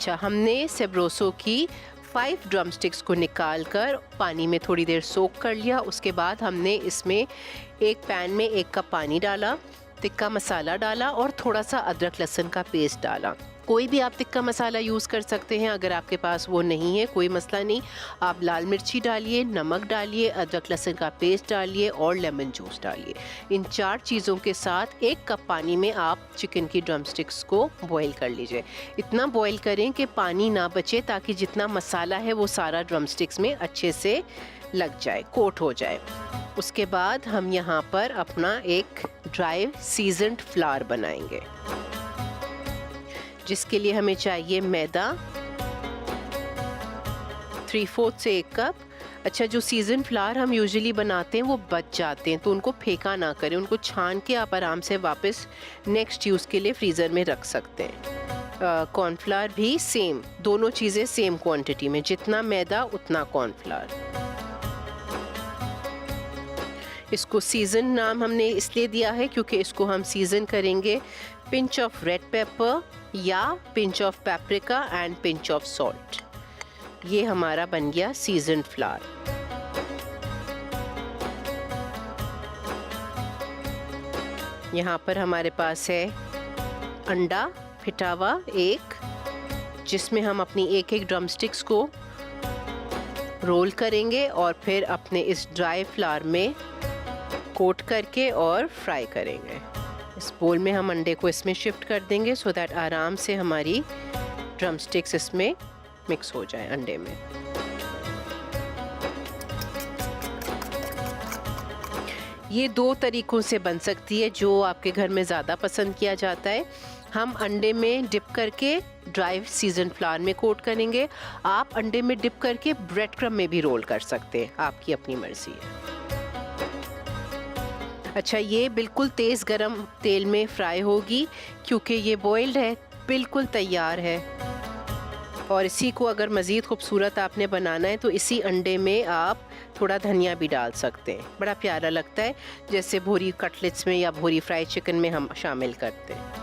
अच्छा, हमने सेब्रोसो की 5 ड्रम स्टिक्स को निकाल कर पानी में थोड़ी देर सोक कर लिया। उसके बाद हमने इसमें एक पैन में 1 कप पानी डाला, तिक्का मसाला डाला और थोड़ा सा अदरक लहसुन का पेस्ट डाला। कोई भी आप तिक्का मसाला यूज़ कर सकते हैं, अगर आपके पास वो नहीं है कोई मसला नहीं। आप लाल मिर्ची डालिए, नमक डालिए, अदरक लहसुन का पेस्ट डालिए और लेमन जूस डालिए। इन 4 चीज़ों के साथ 1 कप पानी में आप चिकन की ड्रम स्टिक्स को बॉईल कर लीजिए। इतना बॉईल करें कि पानी ना बचे, ताकि जितना मसाला है वो सारा ड्रम स्टिक्स में अच्छे से लग जाए, कोट हो जाए। उसके बाद हम यहाँ पर अपना एक ड्राई सीजन्ड फ्लावर बनाएंगे, जिसके लिए हमें चाहिए मैदा 3/4 से 1 कप। अच्छा, जो सीजन फ्लावर हम यूजुअली बनाते हैं वो बच जाते हैं, तो उनको फेंका ना करें, उनको छान के आप आराम से वापस नेक्स्ट यूज़ के लिए फ्रीज़र में रख सकते हैं। कॉर्नफ्लावर भी सेम, दोनों चीज़ें सेम क्वांटिटी में, जितना मैदा उतना कॉर्नफ्लावर। इसको सीज़न नाम हमने इसलिए दिया है क्योंकि इसको हम सीज़न करेंगे पिंच ऑफ रेड पेपर या pinch of paprika and pinch of salt. ये हमारा बन गया सीजन्ड फ्लावर। यहाँ पर हमारे पास है अंडा फिटा हुआ 1, जिसमें हम अपनी एक ड्रम स्टिक्स को रोल करेंगे और फिर अपने इस ड्राई फ्लावर में कोट करके और फ्राई करेंगे। इस बोल में हम अंडे को इसमें शिफ्ट कर देंगे सो दैट आराम से हमारी ड्रम स्टिक्स इसमें मिक्स हो जाए अंडे में। ये 2 तरीक़ों से बन सकती है, जो आपके घर में ज़्यादा पसंद किया जाता है। हम अंडे में डिप करके ड्राई सीजन फ्लावर में कोट करेंगे। आप अंडे में डिप करके ब्रेड क्रम्ब में भी रोल कर सकते हैं, आपकी अपनी मर्ज़ी है। अच्छा, ये बिल्कुल तेज़ गरम तेल में फ्राई होगी क्योंकि ये बॉइल्ड है, बिल्कुल तैयार है। और इसी को अगर मज़ीद खूबसूरत आपने बनाना है तो इसी अंडे में आप थोड़ा धनिया भी डाल सकते हैं, बड़ा प्यारा लगता है, जैसे भूरी कटलेट्स में या भूरी फ्राई चिकन में हम शामिल करते हैं।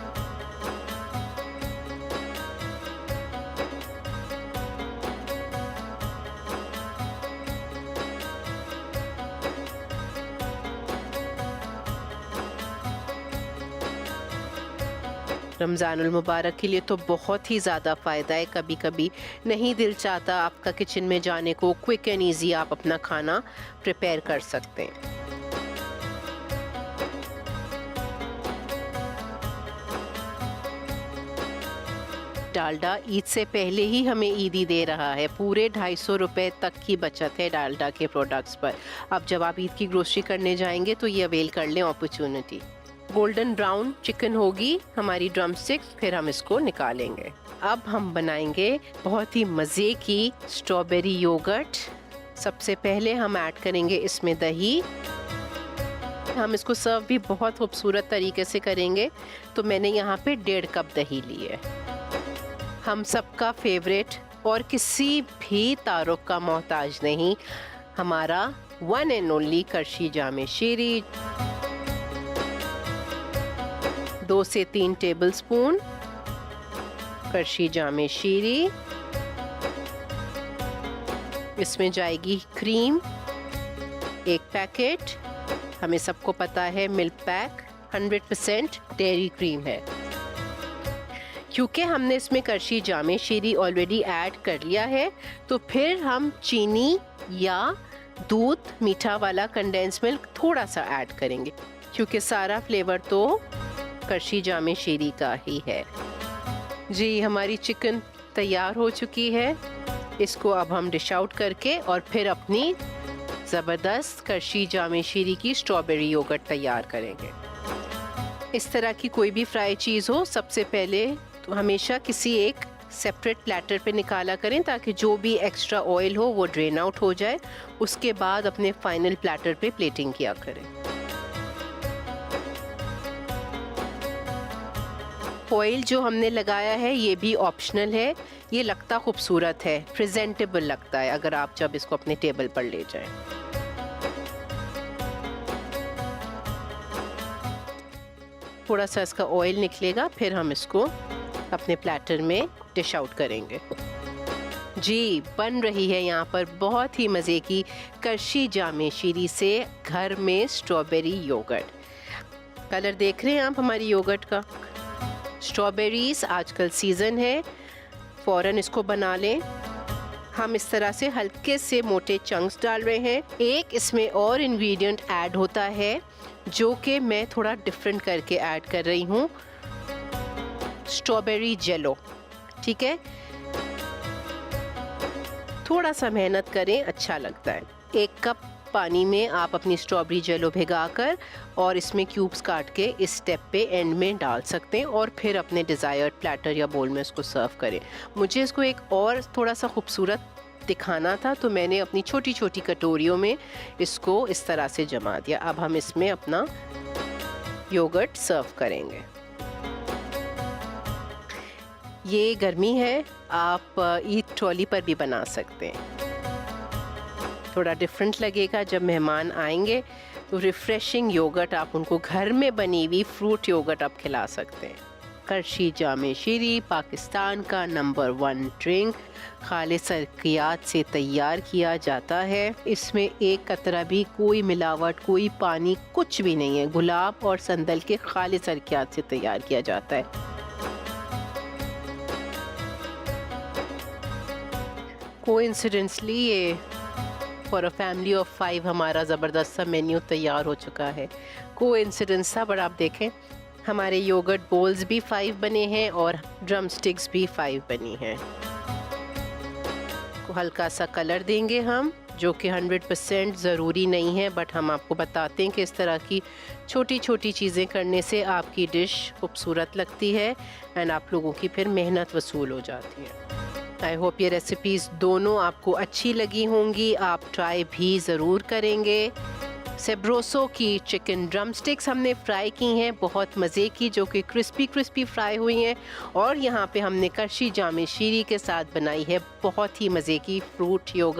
रमज़ानुल मुबारक के लिए तो बहुत ही ज़्यादा फ़ायदा है। कभी कभी नहीं दिल चाहता आपका किचन में जाने को, क्विक एंड ईजी आप अपना खाना प्रिपेयर कर सकते हैं। डालडा ईद से पहले ही हमें ईदी दे रहा है, पूरे 250 रुपये तक की बचत है डालडा के प्रोडक्ट्स पर। अब जब आप ईद की ग्रोसरी करने जाएंगे तो ये अवेल कर लें अपॉर्चुनिटी। गोल्डन ब्राउन चिकन होगी हमारी ड्रम स्टिक्स, फिर हम इसको निकालेंगे। अब हम बनाएंगे बहुत ही मज़े की स्ट्रॉबेरी योगर्ट। सबसे पहले हम ऐड करेंगे इसमें दही। हम इसको सर्व भी बहुत खूबसूरत तरीके से करेंगे, तो मैंने यहाँ पे 1.5 कप दही ली है। हम सबका फेवरेट और किसी भी तारुफ का मोहताज नहीं, हमारा वन एंड ओनली करशी जामे शीरी। 2 से 3 टेबलस्पून करशी जामे शीरी। इसमें जाएगी क्रीम 1 पैकेट। हमें सबको पता है मिल्क पैक 100% डेयरी क्रीम है। क्योंकि हमने इसमें करशी जामे शीरी ऑलरेडी ऐड कर लिया है, तो फिर हम चीनी या दूध मीठा वाला कंडेंस मिल्क थोड़ा सा ऐड करेंगे, क्योंकि सारा फ्लेवर तो करशी जामे शीरी का ही है। जी, हमारी चिकन तैयार हो चुकी है। इसको अब हम डिश आउट करके और फिर अपनी ज़बरदस्त करशी जामे शीरी की स्ट्रॉबेरी योगर्ट तैयार करेंगे। इस तरह की कोई भी फ्राई चीज़ हो, सबसे पहले तो हमेशा किसी एक सेपरेट प्लेटर पे निकाला करें, ताकि जो भी एक्स्ट्रा ऑयल हो वो ड्रेन आउट हो जाए। उसके बाद अपने फाइनल प्लेटर पे प्लेटिंग किया करें। ऑयल जो हमने लगाया है ये भी ऑप्शनल है, ये लगता खूबसूरत है, प्रेजेंटेबल लगता है अगर आप जब इसको अपने टेबल पर ले जाएं। थोड़ा सा इसका ऑयल निकलेगा, फिर हम इसको अपने प्लेटर में डिश आउट करेंगे। जी, बन रही है यहाँ पर बहुत ही मज़े की करशी जामे शीरी से घर में स्ट्रॉबेरी योगर्ट। कलर देख रहे हैं आप हमारी योगर्ट का। स्ट्रॉबेरीज आजकल सीज़न है, फ़ौरन इसको बना लें। हम इस तरह से हल्के से मोटे चंक्स डाल रहे हैं। एक इसमें और इंग्रेडिएंट ऐड होता है जो कि मैं थोड़ा डिफरेंट करके ऐड कर रही हूँ, स्ट्रॉबेरी जेलो। ठीक है, थोड़ा सा मेहनत करें, अच्छा लगता है। 1 कप पानी में आप अपनी स्ट्रॉबेरी जेलो भिगाकर और इसमें क्यूब्स काट के इस स्टेप पे एंड में डाल सकते हैं और फिर अपने डिज़ायर्ड प्लेटर या बोल में इसको सर्व करें। मुझे इसको एक और थोड़ा सा खूबसूरत दिखाना था तो मैंने अपनी छोटी छोटी कटोरियों में इसको इस तरह से जमा दिया। अब हम इसमें अपना योगर्ट सर्व करेंगे। ये गर्मी है, आप ईद ट्रॉली पर भी बना सकते हैं। थोड़ा डिफरेंट लगेगा जब मेहमान आएंगे तो रिफ़्रेशिंग योगर्ट आप उनको घर में बनी हुई फ्रूट योगर्ट आप खिला सकते हैं। करशी जामे शीरी पाकिस्तान का नंबर 1 ड्रिंक खालिस अर्कियात से तैयार किया जाता है। इसमें एक कतरा भी कोई मिलावट, कोई पानी, कुछ भी नहीं है। गुलाब और संदल के खालिस अर्कियात से तैयार किया जाता है। कोइंसिडेंटली ये फॉर अ फैमिली ऑफ 5 हमारा ज़बरदस्त सा मेन्यू तैयार हो चुका है। कोइंसिडेंस था, बट आप देखें हमारे योगर्ट बोल्स भी 5 बने हैं और ड्रम स्टिक्स भी 5 बनी हैं। हल्का सा कलर देंगे हम, जो कि 100% ज़रूरी नहीं है, बट हम आपको बताते हैं कि इस तरह की छोटी छोटी चीज़ें करने से आपकी डिश खूबसूरत लगती है एंड आप लोगों की फिर मेहनत वसूल हो जाती है। आई होप ये रेसिपीज़ दोनों आपको अच्छी लगी होंगी, आप ट्राई भी ज़रूर करेंगे। सेब्रोसो की चिकन ड्रम स्टिक्स हमने फ्राई की हैं, बहुत मज़े की, जो कि क्रिस्पी क्रिस्पी फ्राई हुई हैं। और यहाँ पे हमने करशी जामे शीरी के साथ बनाई है बहुत ही मज़े की फ्रूट योगर्ट।